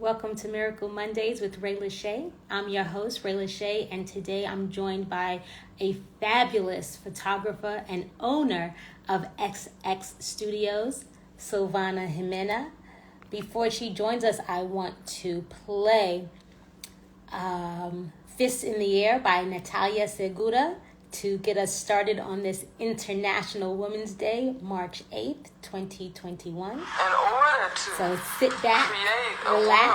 Welcome to Miracle Mondays with Rae Lashea. I'm your host, Rae Lashea, and today I'm joined by a fabulous photographer and owner of XX Studios, Silvana Ximena. Before she joins us, I want to play Fists in the Air by Natalia Segura to get us started on this International Women's Day, March 8th, 2021. So sit back, relax,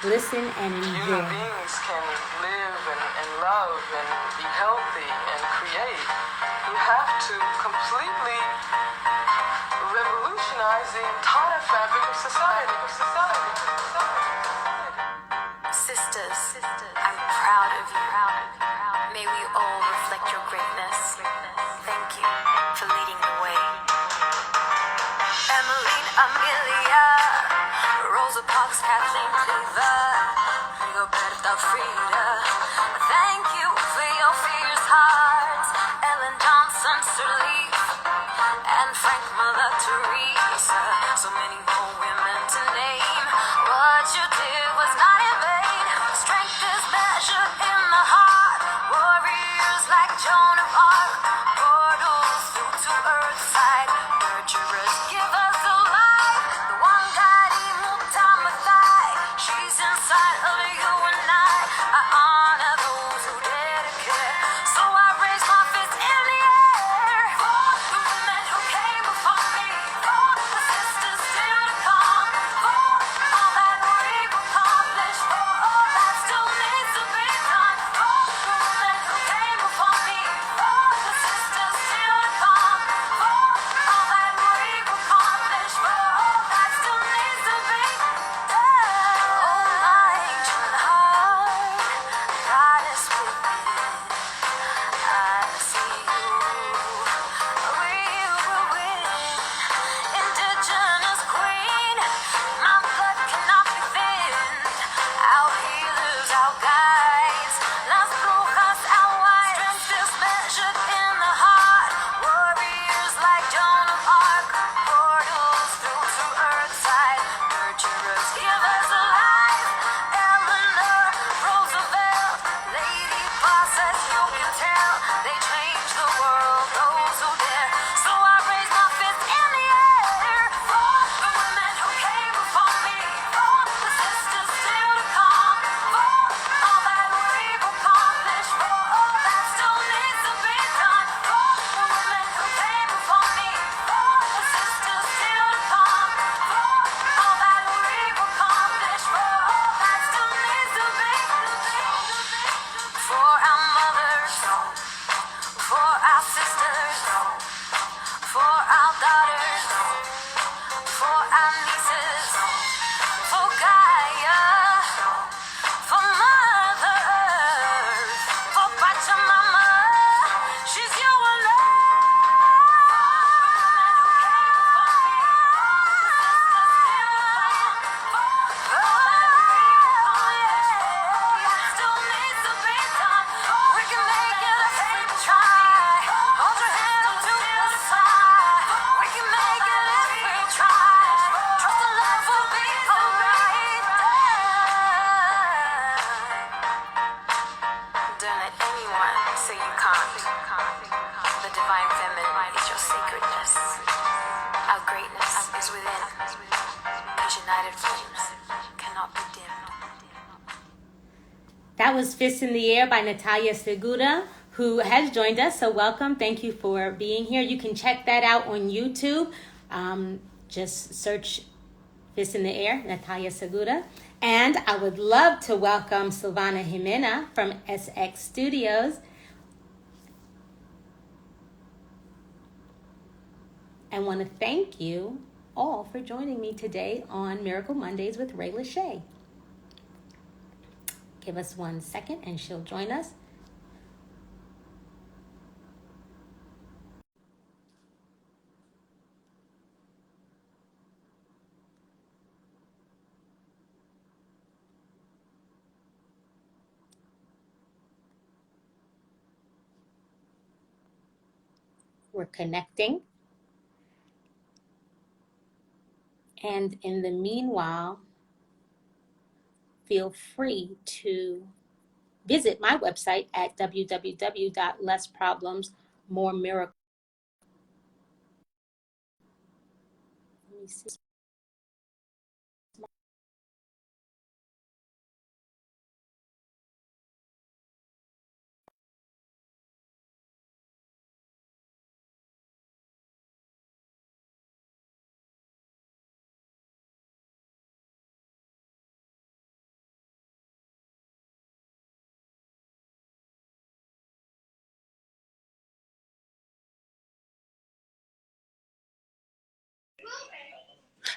listen, and enjoy. Human beings can live and love and be healthy and create. You have to completely revolutionize the entire fabric of society. Sisters, I'm proud of you. May we all reflect your greatness. Thank you for leading the way. Emmeline, Amelia, Rosa Parks, Kathleen Cleaver, Rigoberta Frida. Thank you for your fierce hearts. Ellen Johnson Sirleaf and Frank Mother Teresa. So many more women to name. What you did was not in vain. Strength is measured in the heart. Warriors like Joan of Arc. Portals through to Earthside. Nurturers give us the light. The one guiding Mutambathai. She's inside of you and I honor those who dedicate. So I raise my fist in the air. For the women who came before me. For the sisters still to come. For all that we've accomplished. For all that still needs to be done. For the women who came before me. For the sisters still to come. For all that we've accomplished. For all that still needs to be done. Oh, my ancient heart, goddess within, I see you. We will win. Indigenous queen, my blood cannot be thinned. Our healers, our guides, las brujas, our wives. Strength is measured in the heart. Warriors like Joan of Arc. Portals through to Earthside. Nurturers give us a life. Eleanor Roosevelt, lady boss, as you can tell. They change the world, those who dare. So I raise my fist in the air. For the women who came before me. For the sisters still to come. For all that we've accomplished. For all that still needs to be done. For the women who came before me. For the sisters still to come. For all that we've accomplished. For all that still needs to be done. For our mothers. For our sisters. For our daughters. For our nieces. For Gaia. For Mother Earth. For Pachamama. She's you Don't let anyone say you can't. The divine feminine is your sacredness. Our greatness is within. These united flames cannot be dimmed. That was Fists in the Air by Natalia Segura, who has joined us. So welcome. Thank you for being here. You can check that out on YouTube. Just search Fists in the Air, Natalia Segura. And I would love to welcome Silvana Ximena from SX Studios. And want to thank you all for joining me today on Miracle Mondays with Rae Lashea. Give us 1 second and she'll join us. We're connecting. And in the meanwhile, feel free to visit my website at www.lessproblemsmoremiracles. Let me see.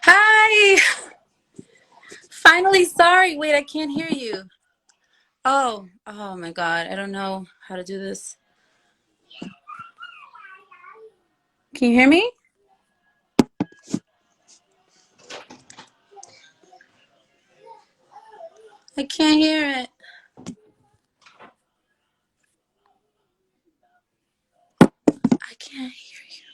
Hi! Finally, sorry. Wait, I can't hear you. Oh my God. I don't know how to do this. Can you hear me? I can't hear it. I can't hear you.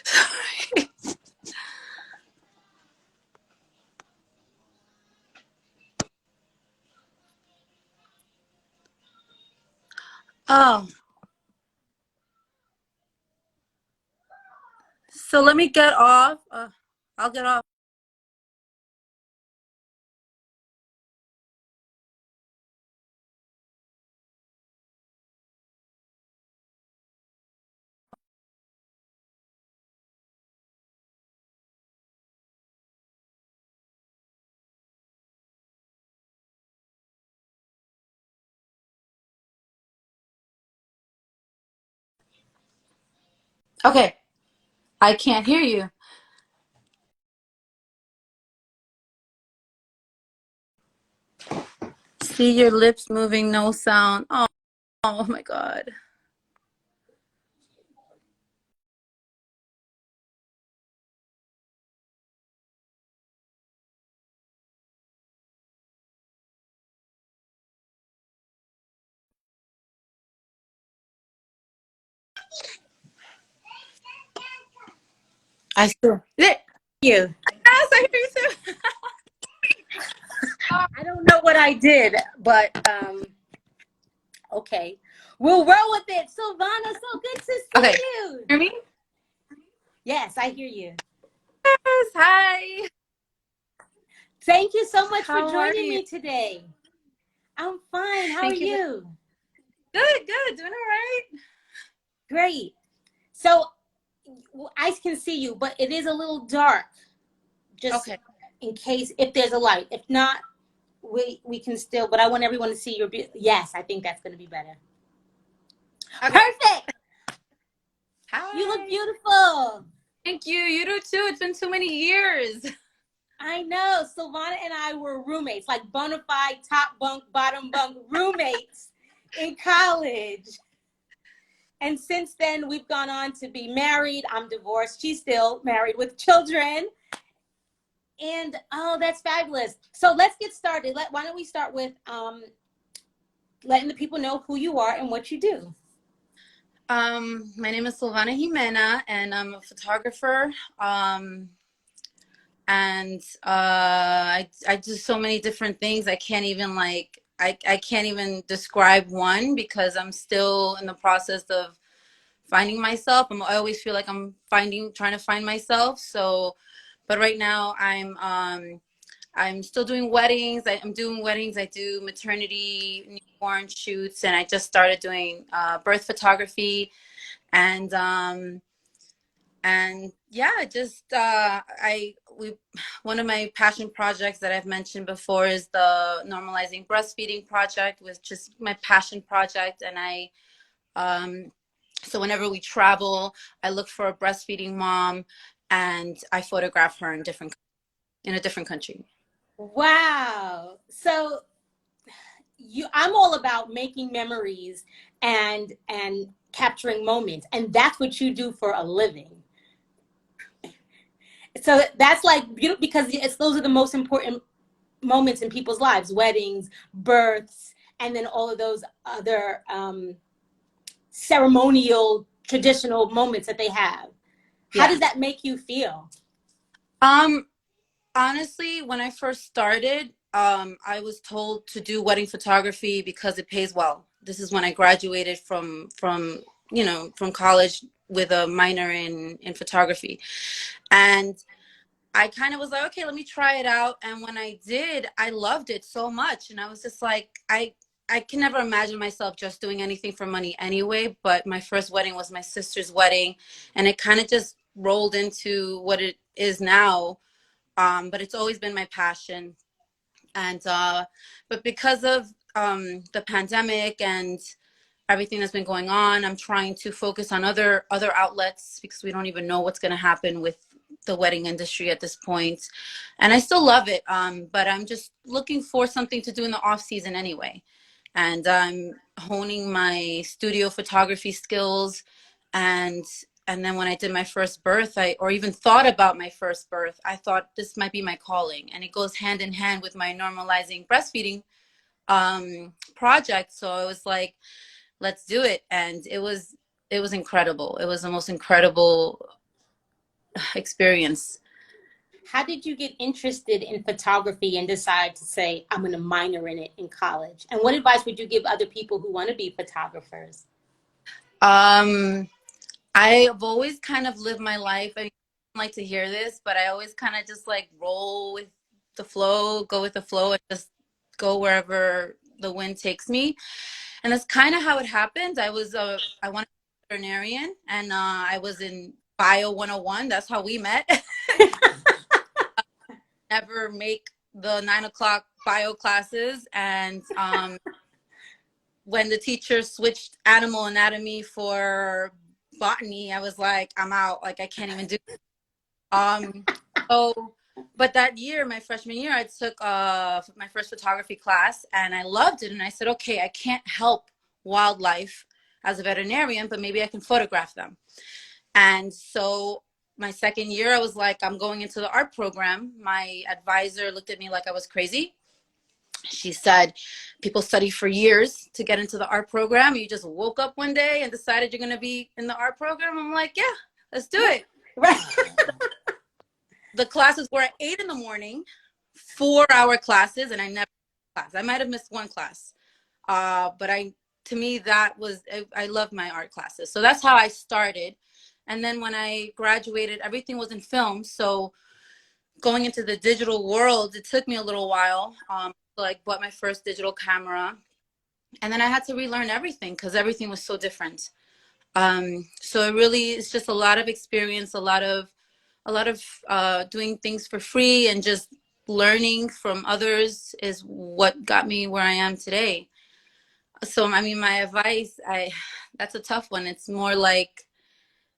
Sorry. Oh, so let me get off. I'll get off. Okay. I can't hear you. See your lips moving, no sound. Oh my God. I still. There you. Yes, I hear you too. I don't know what I did, but okay. We'll roll with it. Silvana, so good to see Okay. you. Hear me? Yes, I hear you. Yes. Hi. Thank you so much for How are joining you? me today. I'm fine. How are Thank you. you? Good, good. Doing all right. Great. So I can see you, but it is a little dark. Just Okay. in case if there's a light. If not, we can still. But I want everyone to see your. Yes, I think that's going to be better. Okay. Perfect. You look Hi. beautiful. Thank you. You do too. It's been too many years. I know. Silvana and I were roommates, like bona fide top bunk, bottom bunk roommates in college. And since then, we've gone on to be married. I'm divorced. She's still married with children. And oh, that's fabulous. So let's get started. Why don't we start with letting the people know who you are and what you do? My name is Silvana Ximena, and I'm a photographer. And I do so many different things. I can't even I can't even describe one because I'm still in the process of finding myself. I always feel like trying to find myself. So, but right now I'm still doing weddings. I'm doing weddings. I do maternity, newborn shoots, and I just started doing birth photography. And yeah, just I we one of my passion projects that I've mentioned before is the normalizing breastfeeding project, which is my passion project. And um, so whenever we travel, I look for a breastfeeding mom, and I photograph her in a different country. Wow. So I'm all about making memories and capturing moments, and that's what you do for a living. So that's like, because those are the most important moments in people's lives: weddings, births, and then all of those other ceremonial, traditional moments that they have. How Yeah. does that make you feel? Um, Honestly, when I first started, I was told to do wedding photography because it pays well. This is when I graduated from college with a minor in photography. And I kind of was like, okay, let me try it out. And when I did, I loved it so much. And I was just like, I can never imagine myself just doing anything for money anyway. But my first wedding was my sister's wedding, and it kind of just rolled into what it is now. But it's always been my passion. And but because of the pandemic and everything that's been going on, I'm trying to focus on other outlets, because we don't even know what's going to happen with the wedding industry at this point. And I still love it, but I'm just looking for something to do in the off season anyway. And I'm honing my studio photography skills. and and then when I did my first birth, or even thought about my first birth, I thought this might be my calling, and it goes hand in hand with my normalizing breastfeeding project. So I was like, let's do it. And it was incredible. It was the most incredible experience. How did you get interested in photography and decide to say, I'm going to minor in it in college? And what advice would you give other people who want to be photographers? um I've always kind of lived my life, I don't like to hear this, but I always kind of just like roll with the flow, go with the flow, and just go wherever the wind takes me. And that's kind of how it happened. I wanted to be a veterinarian, and I was in bio 101. That's how we met. Never make the 9 o'clock bio classes. And when the teacher switched animal anatomy for botany, I was like, I'm out. Like, I can't even do it. So, but that year, my freshman year, I took my first photography class, and I loved it. And I said, okay, I can't help wildlife as a veterinarian, but maybe I can photograph them. And so my second year, I was like, I'm going into the art program. My advisor looked at me like I was crazy. She said, people study for years to get into the art program. You just woke up one day and decided you're going to be in the art program. I'm like, yeah, let's do it. Right. The classes were at 8 in the morning, 4-hour classes, and I never class. I might have missed one class. But to me, that was, I loved my art classes. So that's how I started. And then when I graduated, everything was in film. So going into the digital world, it took me a little while. Like, bought my first digital camera, and then I had to relearn everything because everything was so different. So it really is just a lot of experience, a lot of doing things for free, and just learning from others is what got me where I am today. So I mean, my advice, that's a tough one. It's more like,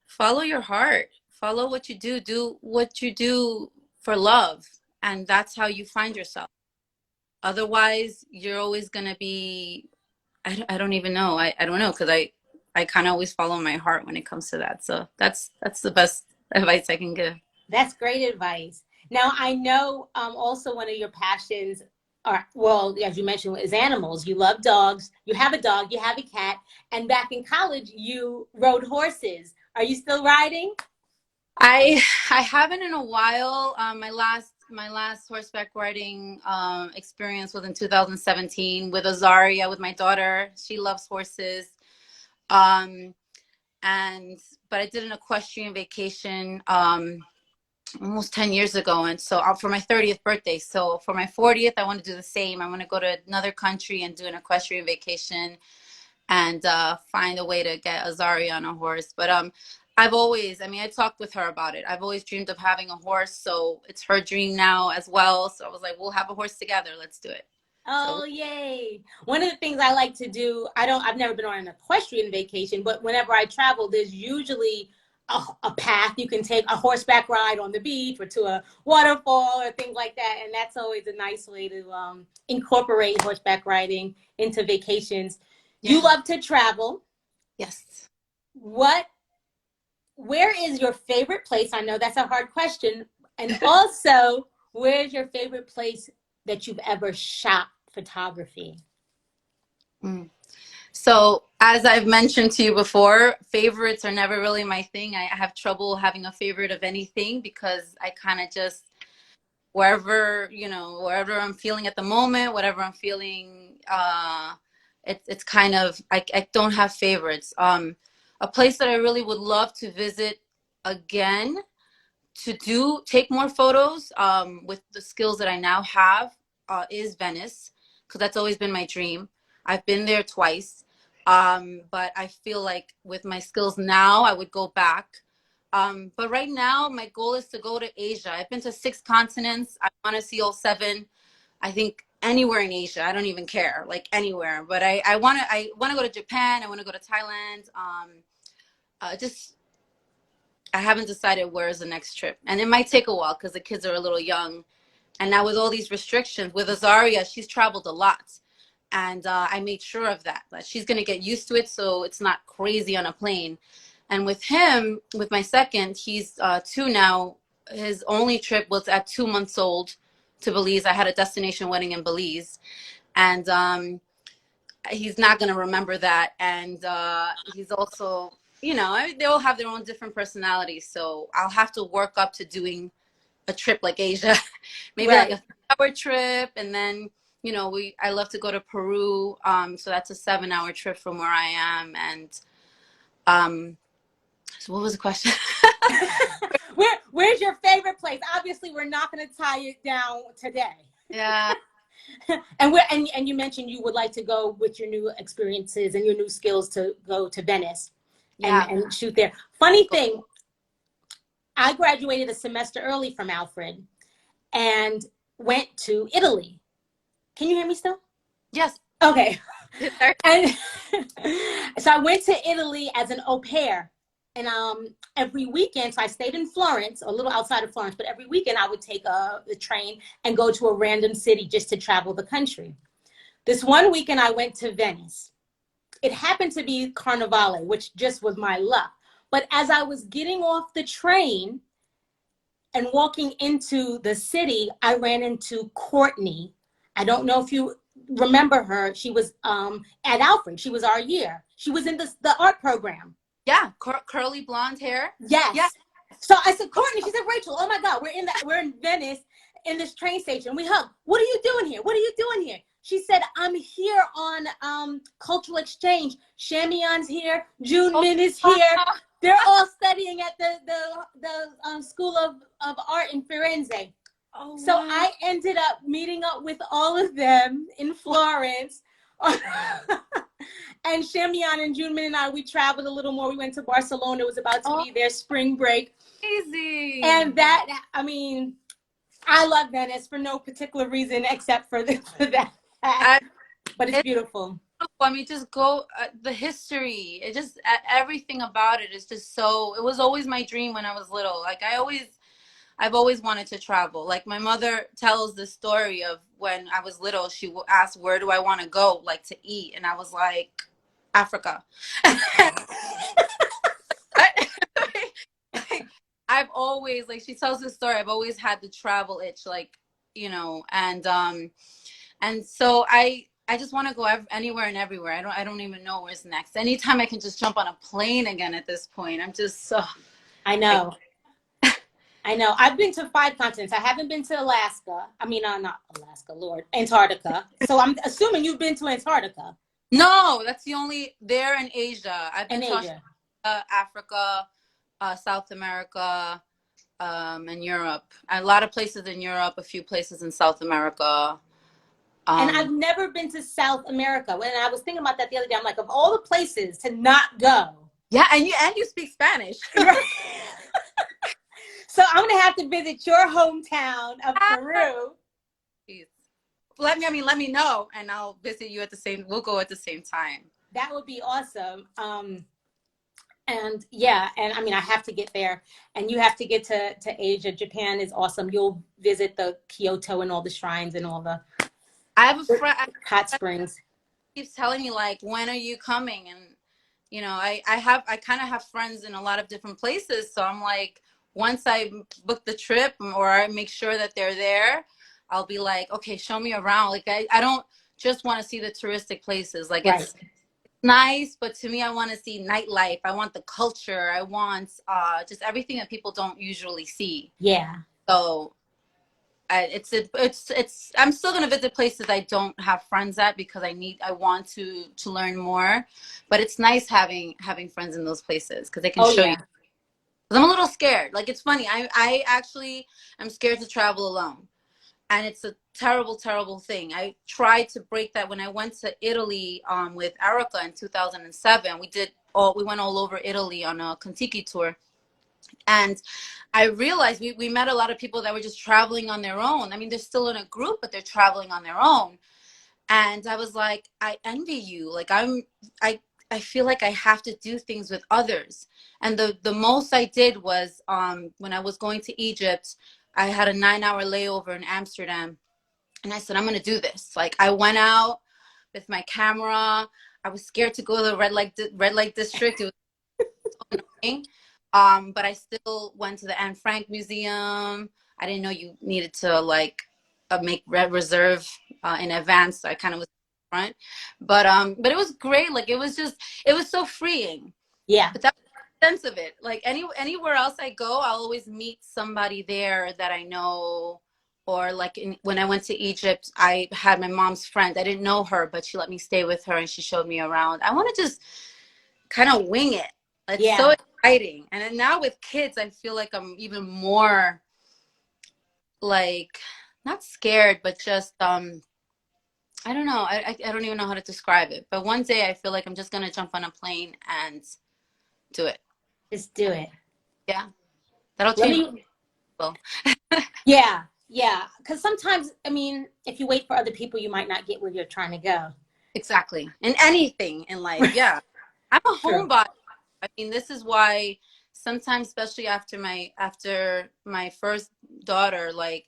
follow your heart, follow what you do what you do for love, and that's how you find yourself. Otherwise, you're always going to be, I don't even know. I don't know, because I kind of always follow my heart when it comes to that. So that's the best advice I can give. That's great advice. Now, I know also one of your passions are, well, as you mentioned, is animals. You love dogs. You have a dog, you have a cat, and back in college, you rode horses. Are you still riding? I haven't in a while. My last horseback riding experience was in 2017 with Azaria, with my daughter. She loves horses. Um, and but I did an equestrian vacation almost 10 years ago, and so for my 30th birthday. So for my 40th, I want to do the same. I want to go to another country and do an equestrian vacation, and find a way to get Azaria on a horse. But I've always, I mean, I talked with her about it. I've always dreamed of having a horse, so it's her dream now as well. So I was like, we'll have a horse together. Let's do it. So Oh, yay. One of the things I like to do, I've never been on an equestrian vacation, but whenever I travel, there's usually a path you can take, a horseback ride on the beach or to a waterfall or things like that. And that's always a nice way to incorporate horseback riding into vacations. You Yeah. love to travel. Yes. Where is your favorite place? I know that's a hard question. And also, where's your favorite place that you've ever shot photography? Mm. So, as I've mentioned to you before, favorites are never really my thing. I have trouble having a favorite of anything because I kind of just, wherever I'm feeling at the moment, whatever I'm feeling, it's kind of, I don't have favorites. A place that I really would love to visit again to take more photos with the skills that I now have is Venice, because that's always been my dream. I've been there twice, but I feel like with my skills now, I would go back. But right now, my goal is to go to Asia. I've been to 6 continents. I want to see all 7. I think anywhere in Asia. I don't even care, like anywhere. But I want to go to Japan. I want to go to Thailand. Just I haven't decided where is the next trip, and it might take a while because the kids are a little young. And now with all these restrictions, with Azaria, she's traveled a lot, and I made sure of that. That she's gonna get used to it, so it's not crazy on a plane. And with him, with my second, he's 2 now. His only trip was at 2 months old to Belize. I had a destination wedding in Belize, and he's not going to remember that. And he's also, they all have their own different personalities. So I'll have to work up to doing a trip like Asia, maybe Right. like a 3-hour trip. And then, I love to go to Peru. So that's a 7-hour trip from where I am. And so what was the question? Where's your favorite place? Obviously, we're not going to tie it down today. Yeah. And you mentioned you would like to go with your new experiences and your new skills to go to Venice and shoot there. Funny thing, I graduated a semester early from Alfred and went to Italy. Can you hear me still? Yes. Okay. And so I went to Italy as an au pair. And every weekend, so I stayed in Florence, a little outside of Florence, but every weekend I would take the train and go to a random city just to travel the country. This one weekend I went to Venice. It happened to be Carnivale, which just was my luck. But as I was getting off the train and walking into the city, I ran into Courtney. I don't know if you remember her. She was at Alfred. She was our year. She was in the art program. Yeah, curly blonde hair. Yes. Yeah. So I said, Courtney, she said, Rachel, oh my God, we're in Venice in this train station. We hugged. What are you doing here? What are you doing here? She said, I'm here on cultural exchange. Shamion's here. June Min is here. They're all studying at the School of Art in Firenze. Oh, so wow. I ended up meeting up with all of them in Florence. And Shamian and June Min and I, we traveled a little more. We went to Barcelona. It was about to be their spring break. Easy. And I love Venice for no particular reason except for that. But it's beautiful. I mean, just go, the history, it just, everything about it is just so, it was always my dream when I was little. Like I've always wanted to travel. Like my mother tells the story of when I was little, she asked, where do I want to go, like to eat? And I was like, Africa. I've always, like she tells this story, I've always had the travel itch, like, and so I just want to go anywhere and everywhere. I don't even know where's next. Anytime I can just jump on a plane again at this point, I'm just so. I know. I know. I've been to 5 continents. I haven't been to Alaska. I mean, not Alaska, Lord, Antarctica. So I'm assuming you've been to Antarctica. No, that's the only there in Asia. I've been to Asia. Africa, South America, and Europe. A lot of places in Europe, a few places in South America. And I've never been to South America. When I was thinking about that the other day, I'm like, of all the places to not go. Yeah, and you speak Spanish. So I'm gonna have to visit your hometown of Peru. Please. Let me know, and I'll visit you we'll go at the same time. That would be awesome. And And yeah, and I mean, I have to get there, and you have to get to Asia. Japan is awesome. You'll visit the Kyoto and all the shrines and all the I have a friend hot springs. keeps telling me like, when are you coming? And you know, I kind of have friends in a lot of different places, so I'm like, once I book the trip or I make sure that they're there, I'll be like, okay, show me around. Like I don't just want to see the touristic places. Like Right. it's nice, but to me, I want to see nightlife. I want the culture. I want just everything that people don't usually see. Yeah. So it's I'm still gonna visit places I don't have friends at because I want to learn more. But it's nice having friends in those places because they can Oh show you. yeah. 'Cause I'm a little scared. Like it's funny. I actually am scared to travel alone. And it's a terrible, terrible thing. I tried to break that when I went to Italy with Erica in 2007. We went all over Italy on a Contiki tour. And I realized we met a lot of people that were just traveling on their own. I mean, they're still in a group, but they're traveling on their own. And I was like, I envy you. Like I I feel like I have to do things with others. And the most I did was when I was going to Egypt, I had a 9-hour layover in Amsterdam. And I said, I'm going to do this. Like I went out with my camera. I was scared to go to the red light district. It was so annoying. But I still went to the Anne Frank Museum. I didn't know you needed to like make reserve in advance. So I kind of was front, but it was great. Like it was so freeing. Yeah. But that was the sense of it. Like anywhere else I go, I'll always meet somebody there that I know. Or like when I went to Egypt, I had my mom's friend. I didn't know her, but she let me stay with her and she showed me around. I want to just kind of wing it. It's Yeah. so exciting. And then now with kids, I feel like I'm even more like not scared, but just I don't know. I don't even know how to describe it. But one day I feel like I'm just gonna jump on a plane and do it. Just do it. Yeah, that'll Let change. me. Yeah. Yeah. Because sometimes, I mean, if you wait for other people, you might not get where you're trying to go. Exactly. In anything in life. Yeah. I'm a True. homebody. I mean, this is why sometimes, especially after my first daughter, like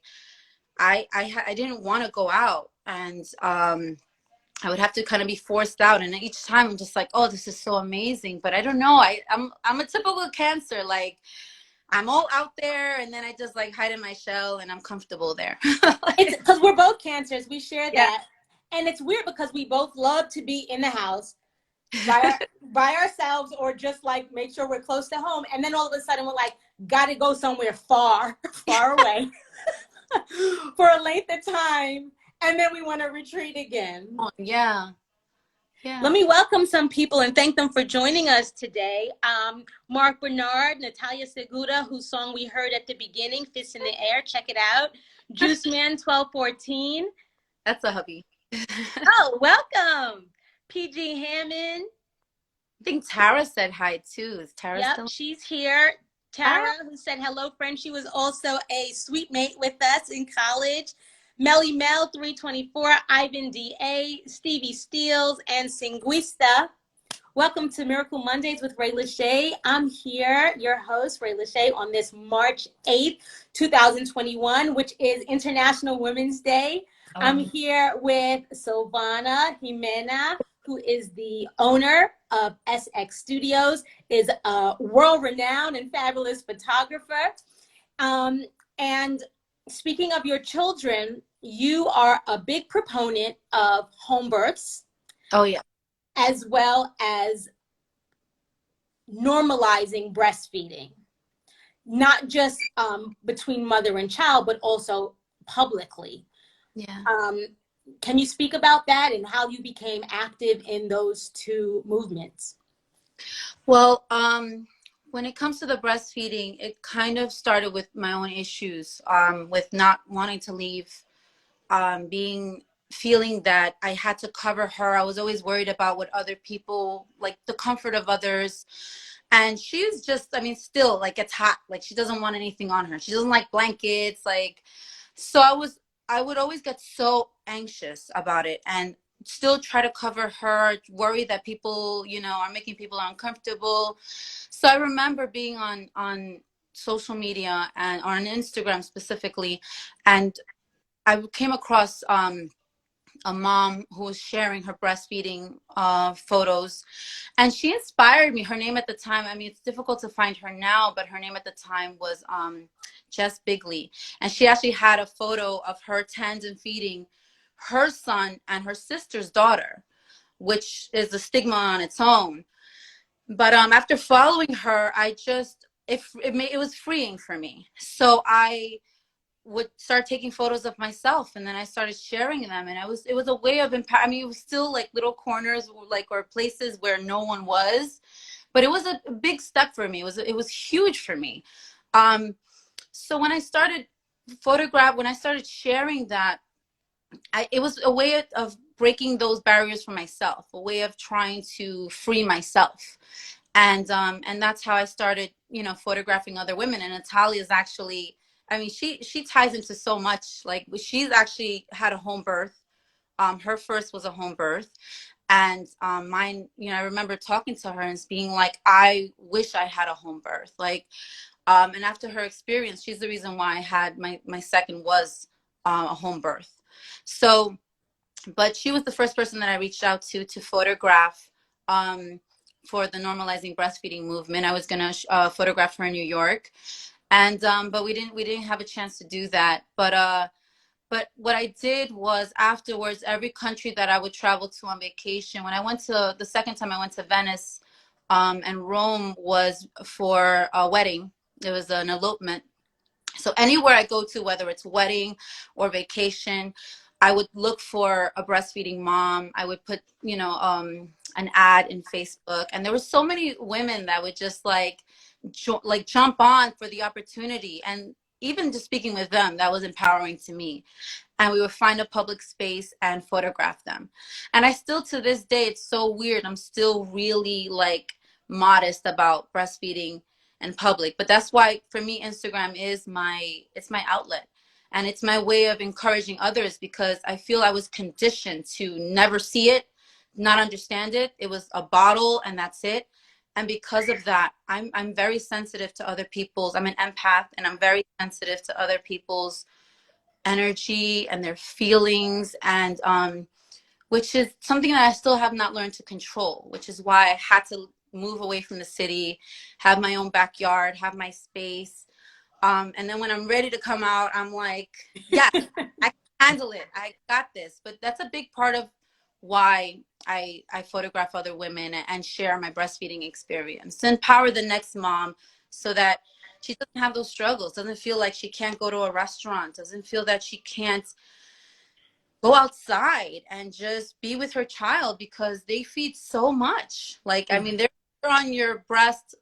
I didn't want to go out, and I would have to kind of be forced out. And each time I'm just like, oh, this is so amazing. But I don't know. I'm a typical Cancer. Like I'm all out there, and then I just like hide in my shell, and I'm comfortable there. It's because we're both Cancers. We share Yeah. that. And it's weird because we both love to be in the house by ourselves or just like make sure we're close to home. And then all of a sudden we're like, got to go somewhere far, far away for a length of time. And then we want to retreat again. Yeah. Yeah. Let me welcome some people and thank them for joining us today. Mark Bernard, Natalia Segura, whose song we heard at the beginning, Fists in the Air. Check it out. Juice Man 1214. That's a hubby. Oh, welcome. PG Hammond. I think Tara said hi too. Is Tara Yep, still? she's here. Tara, who said hello, friend. She was also a suite mate with us in college. Melly Mel 324, Ivan DA, Stevie Steele, and Singuista. Welcome to Miracle Mondays with Rae Lashea. I'm here, your host, Rae Lashea, on this March 8th, 2021, which is International Women's Day. I'm here with Silvana Ximena, who is the owner of SX Studios, is a world-renowned and fabulous photographer. And speaking of your children, you are a big proponent of home births. Oh, yeah. As well as normalizing breastfeeding, not just between mother and child, but also publicly. Yeah. Can you speak about that and how you became active in those two movements? Well, when it comes to the breastfeeding, it kind of started with my own issues, with not wanting to leave, feeling that I had to cover her. I was always worried about what other people, like the comfort of others. And she's just, I mean, still like it's hot. Like she doesn't want anything on her. She doesn't like blankets. Like, so I would always get so anxious about it. And still try to cover her, worry that people, you know, are making people uncomfortable. So I remember being on social media and on Instagram specifically, and I came across a mom who was sharing her breastfeeding photos, and she inspired me. Her name at the time, I mean, it's difficult to find her now, but her name at the time was Jess Bigley, and she actually had a photo of her tandem feeding her son and her sister's daughter, which is a stigma on its own. But after following her, I just it was freeing for me. So I would start taking photos of myself, and then I started sharing them, and it was a way of empower. I mean, it was still like little corners, like, or places where no one was, but it was a big step for me. It was huge for me. So when I started when I started sharing that, it was a way of breaking those barriers for myself, a way of trying to free myself. And that's how I started, you know, photographing other women. And Natalia is actually, I mean, she ties into so much. Like, she's actually had a home birth. Her first was a home birth, and mine, you know, I remember talking to her and being like, I wish I had a home birth. Like, and after her experience, she's the reason why I had my second was a home birth. So, but she was the first person that I reached out to photograph for the normalizing breastfeeding movement. I was gonna photograph her in New York, and but we didn't have a chance to do that. But what I did was, afterwards, every country that I would travel to on vacation, when I went to the second time I went to Venice, and Rome was for a wedding. It was an elopement. So anywhere I go to, whether it's wedding or vacation, I would look for a breastfeeding mom. I would put, you know, an ad in Facebook, and there were so many women that would just like jump on for the opportunity. And even just speaking with them, that was empowering to me. And we would find a public space and photograph them. And I still, to this day, it's so weird, I'm still really like modest about breastfeeding in public. But that's why for me, Instagram is it's my outlet, and it's my way of encouraging others, because I feel I was conditioned to never see it, not understand it. It was a bottle and that's it. And because of that, I'm very sensitive to other people's, I'm an empath, and I'm very sensitive to other people's energy and their feelings, and which is something that I still have not learned to control, which is why I had to move away from the city, have my own backyard, have my space. And then when I'm ready to come out, I'm like, yes, I can handle it. I got this. But that's a big part of why I photograph other women and share my breastfeeding experience, to empower the next mom, so that she doesn't have those struggles, doesn't feel like she can't go to a restaurant, doesn't feel that she can't go outside and just be with her child, because they feed so much. Like, I mean, they're on your breast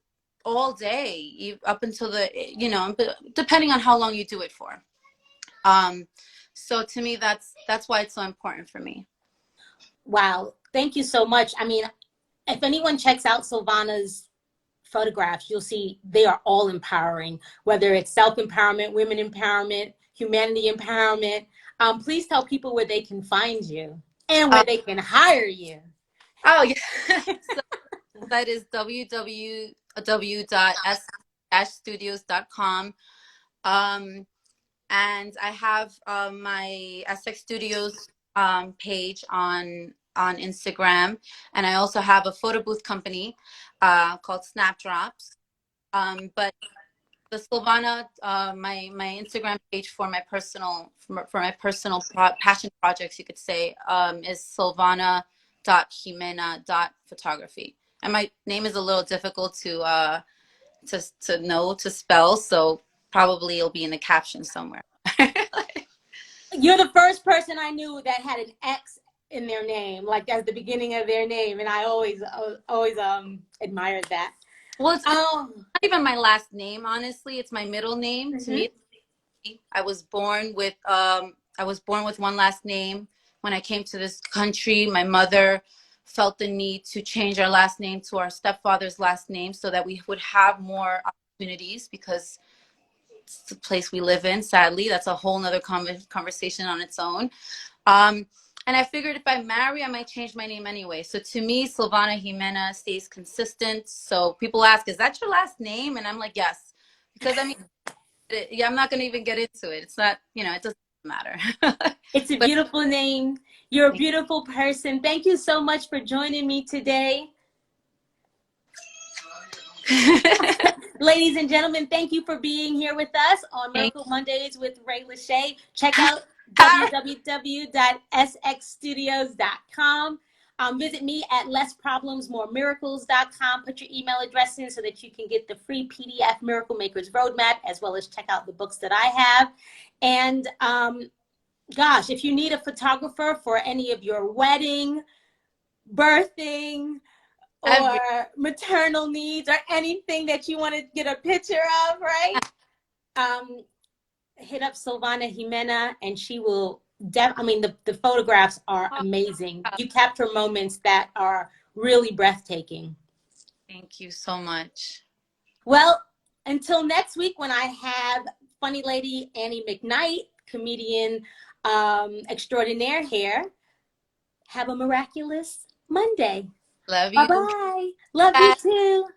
all day, up until the, you know, depending on how long you do it for. So to me, that's why it's so important for me. Wow. Thank you so much. I mean, if anyone checks out Silvana's photographs, you'll see they are all empowering, whether it's self-empowerment, women empowerment, humanity empowerment. Please tell people where they can find you and where they can hire you. Oh, yeah. So that is www.s-studios.com. And I have my SX Studios page on Instagram, and I also have a photo booth company called Snapdrops. But the Silvana, my Instagram page for my personal passion projects, you could say, is silvana.ximena.photography. And my name is a little difficult to know, to spell, so probably it'll be in the caption somewhere. You're the first person I knew that had an X in their name, like as the beginning of their name, and I always admired that. Well, it's not even my last name, honestly. It's my middle name. To me, I was born with one last name. When I came to this country, my mother felt the need to change our last name to our stepfather's last name, so that we would have more opportunities, because it's the place we live in. Sadly, that's a whole nother conversation on its own. And I figured if I marry, I might change my name anyway. So to me, Silvana Ximena stays consistent. So people ask, is that your last name? And I'm like, yes. Because I mean, yeah, I'm not going to even get into it. It's not, it doesn't matter. It's a But beautiful name. You're a beautiful person. Thank you so much for joining me today. Ladies and gentlemen, thank you for being here with us on Miracle Mondays with Rae Lashea. Check out www.sxstudios.com. Visit me at lessproblemsmoremiracles.com. Put your email address in so that you can get the free PDF Miracle Makers Roadmap, as well as check out the books that I have. And gosh, if you need a photographer for any of your wedding, birthing, or maternal needs, or anything that you want to get a picture of, right? Hit up Silvana Ximena, and she will. The photographs are amazing. You capture moments that are really breathtaking. Thank you so much. Well, until next week when I have funny lady Annie McKnight, comedian extraordinaire here. Have a miraculous Monday. Love you. Bye-bye. Love you too.